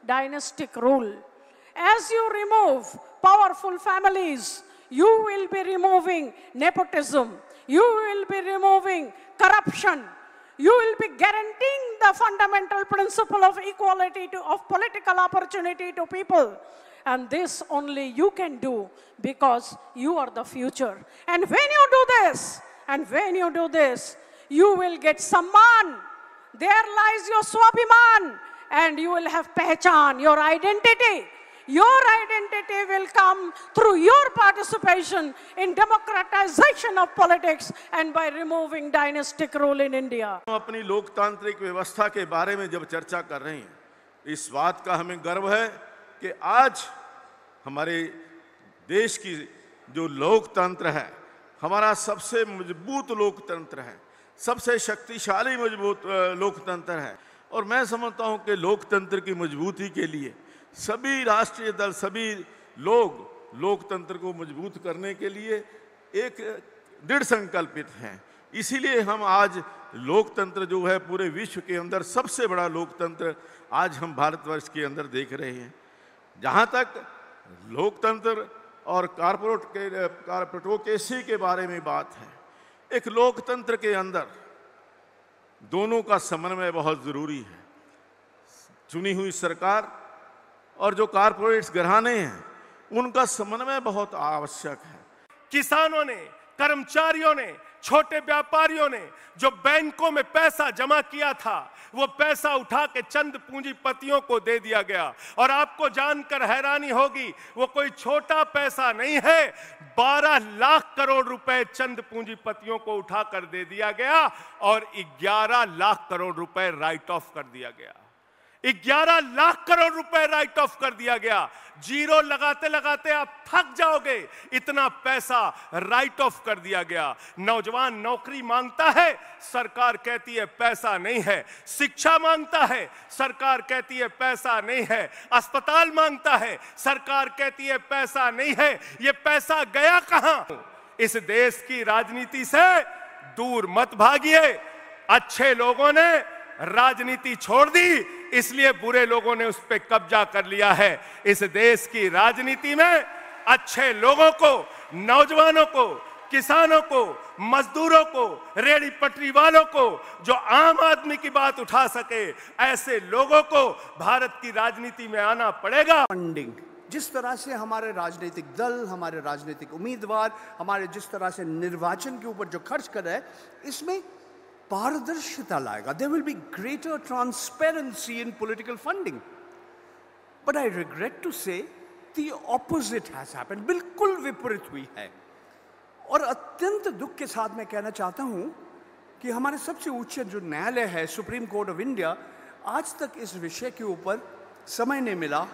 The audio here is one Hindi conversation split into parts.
dynastic rule. As you remove powerful families, you will be removing nepotism. You will be removing corruption. You will be guaranteeing the fundamental principle of equality of political opportunity to people. And this only you can do because you are the future. And when you do this, you will get Samman. There lies your Swabhiman. And you will have Pehchan, your identity. Your identity will come through your participation in democratization of politics and by removing dynastic rule in India. अपनी लोकतांत्रिक व्यवस्था के बारे में जब चर्चा कर रहे हैं, इस बात का हमें गर्व है कि आज हमारे देश की जो लोकतंत्र है, हमारा सबसे मजबूत लोकतंत्र है, सबसे शक्तिशाली मजबूत लोकतंत्र है। और मैं समझता हूं कि लोकतंत्र की मजबूती के लिए सभी राष्ट्रीय दल, सभी लोग लोकतंत्र को मजबूत करने के लिए एक दृढ़ संकल्पित हैं। इसीलिए हम आज लोकतंत्र जो है पूरे विश्व के अंदर सबसे बड़ा लोकतंत्र आज हम भारतवर्ष के अंदर देख रहे हैं। जहाँ तक लोकतंत्र और कॉर्पोरेटोक्रेसी के बारे में बात है, एक लोकतंत्र के अंदर दोनों का समन्वय बहुत जरूरी है। चुनी हुई सरकार और जो कॉर्पोरेट्स घराने हैं, उनका समन्वय बहुत आवश्यक है। किसानों ने, कर्मचारियों ने, छोटे व्यापारियों ने जो बैंकों में पैसा जमा किया था, वो पैसा उठा के चंद पूंजीपतियों को दे दिया गया। और आपको जानकर हैरानी होगी, वो कोई छोटा पैसा नहीं है। 12 लाख करोड़ रुपए चंद पूंजीपतियों को उठाकर दे दिया गया और 11 लाख करोड़ रुपए राइट ऑफ कर दिया गया। 11 लाख करोड़ रुपए राइट ऑफ कर दिया गया। जीरो लगाते लगाते आप थक जाओगे, इतना पैसा राइट ऑफ कर दिया गया। नौजवान नौकरी मांगता है, सरकार कहती है पैसा नहीं है। शिक्षा मांगता है, सरकार कहती है पैसा नहीं है। अस्पताल मांगता है, सरकार कहती है पैसा नहीं है। ये पैसा गया कहां? इस देश की राजनीति से दूर मत भागिए। अच्छे लोगों ने राजनीति छोड़ दी, इसलिए बुरे लोगों ने उस पर कब्जा कर लिया है। इस देश की राजनीति में अच्छे लोगों को, नौजवानों को, किसानों को, मजदूरों को, रेहड़ी पटरी वालों को, जो आम आदमी की बात उठा सके, ऐसे लोगों को भारत की राजनीति में आना पड़ेगा। फंडिंग, जिस तरह से हमारे राजनीतिक दल, हमारे राजनीतिक उम्मीदवार, हमारे जिस तरह से निर्वाचन के ऊपर जो खर्च कर रहे हैं, इसमें पारदर्शिता लाएगा। There will be greater transparency in political funding. But I regret to say the opposite has happened. बिल्कुल विपरीत हुई है। और अत्यंत दुख के साथ मैं कहना चाहता हूं कि हमारे सबसे उच्च जो न्यायालय है, सुप्रीम कोर्ट ऑफ इंडिया, आज तक इस विषय के ऊपर समय नहीं मिला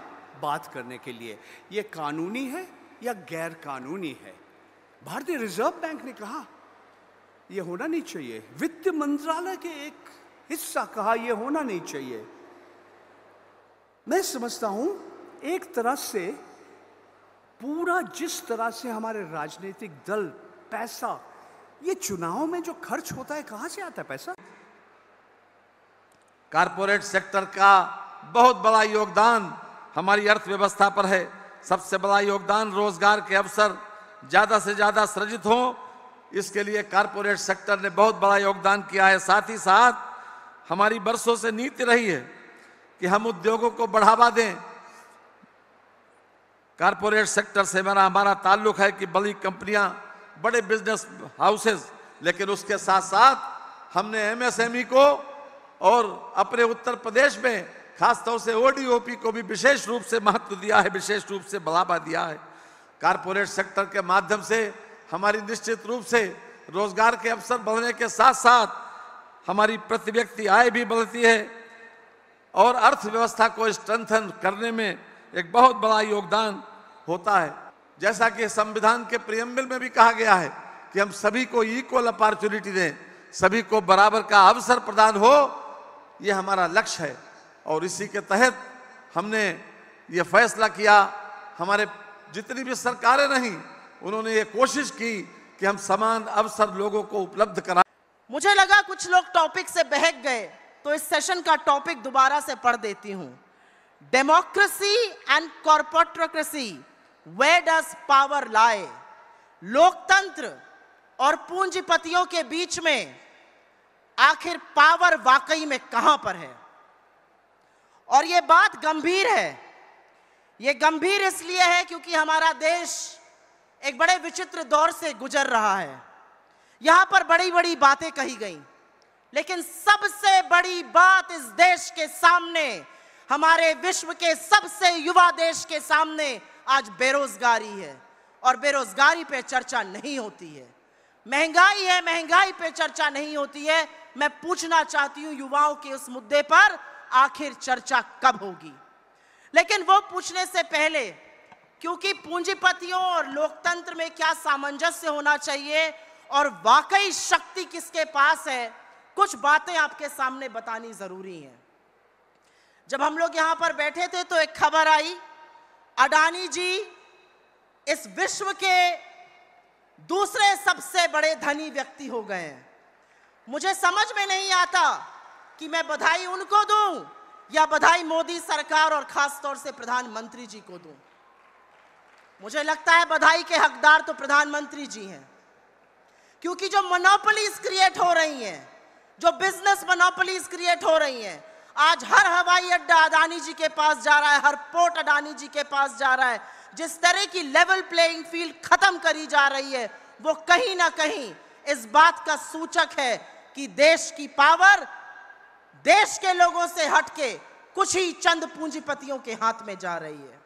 बात करने के लिए। ये कानूनी है या गैर कानूनी है? भारतीय रिजर्व बैंक ने कहा ये होना नहीं चाहिए। वित्त मंत्रालय के एक हिस्सा कहा ये होना नहीं चाहिए। मैं समझता हूं एक तरह से पूरा जिस तरह से हमारे राजनीतिक दल, पैसा, ये चुनाव में जो खर्च होता है, कहां से आता है पैसा? कारपोरेट सेक्टर का बहुत बड़ा योगदान हमारी अर्थव्यवस्था पर है। सबसे बड़ा योगदान रोजगार के अवसर ज्यादा से ज्यादा सृजित हों, इसके लिए कारपोरेट सेक्टर ने बहुत बड़ा योगदान किया है। साथ ही साथ हमारी बरसों से नीति रही है कि हम उद्योगों को बढ़ावा दें। कारपोरेट सेक्टर से हमारा ताल्लुक है कि बड़ी कंपनियां, बड़े बिजनेस हाउसेस, लेकिन उसके साथ साथ हमने एमएसएमई को और अपने उत्तर प्रदेश में खासतौर से ओडीओपी को भी विशेष रूप से महत्व दिया है, विशेष रूप से बढ़ावा दिया है। कारपोरेट सेक्टर के माध्यम से हमारी निश्चित रूप से रोजगार के अवसर बढ़ने के साथ साथ हमारी प्रति व्यक्ति आय भी बढ़ती है और अर्थव्यवस्था को स्ट्रेंथन करने में एक बहुत बड़ा योगदान होता है। जैसा कि संविधान के प्रियम्बल में भी कहा गया है कि हम सभी को इक्वल अपॉर्चुनिटी दें, सभी को बराबर का अवसर प्रदान हो, ये हमारा लक्ष्य है। और इसी के तहत हमने ये फैसला किया। हमारे जितनी भी सरकारें रहीं, उन्होंने ये कोशिश की कि हम समान अवसर लोगों को उपलब्ध कराएं। मुझे लगा कुछ लोग टॉपिक से बहक गए, तो इस सेशन का टॉपिक दोबारा से पढ़ देती हूं। Democracy and corporatocracy, where does power lie? लोकतंत्र और पूंजीपतियों के बीच में आखिर पावर वाकई में कहां पर है? और यह बात गंभीर है। यह गंभीर इसलिए है क्योंकि हमारा देश एक बड़े विचित्र दौर से गुजर रहा है। यहां पर बड़ी बड़ी बातें कही गई, लेकिन सबसे बड़ी बात इस देश के सामने, हमारे विश्व के सबसे युवा देश के सामने आज बेरोजगारी है, और बेरोजगारी पे चर्चा नहीं होती है। महंगाई है, महंगाई पे चर्चा नहीं होती है। मैं पूछना चाहती हूं युवाओं के उस मुद्दे पर आखिर चर्चा कब होगी? लेकिन वो पूछने से पहले, क्योंकि पूंजीपतियों और लोकतंत्र में क्या सामंजस्य होना चाहिए और वाकई शक्ति किसके पास है, कुछ बातें आपके सामने बतानी जरूरी है। जब हम लोग यहां पर बैठे थे तो एक खबर आई, अडानी जी इस विश्व के दूसरे सबसे बड़े धनी व्यक्ति हो गए हैं। मुझे समझ में नहीं आता कि मैं बधाई उनको दूं या बधाई मोदी सरकार और खास तौर से प्रधानमंत्री जी को दूं। मुझे लगता है बधाई के हकदार तो प्रधानमंत्री जी हैं, क्योंकि जो मोनोपोलीज क्रिएट हो रही हैं, जो बिजनेस मोनोपोलीज क्रिएट हो रही हैं, आज हर हवाई अड्डा अडानी जी के पास जा रहा है, हर पोर्ट अडानी जी के पास जा रहा है। जिस तरह की लेवल प्लेइंग फील्ड खत्म करी जा रही है, वो कहीं ना कहीं इस बात का सूचक है कि देश की पावर देश के लोगों से हटके कुछ ही चंद पूंजीपतियों के हाथ में जा रही है।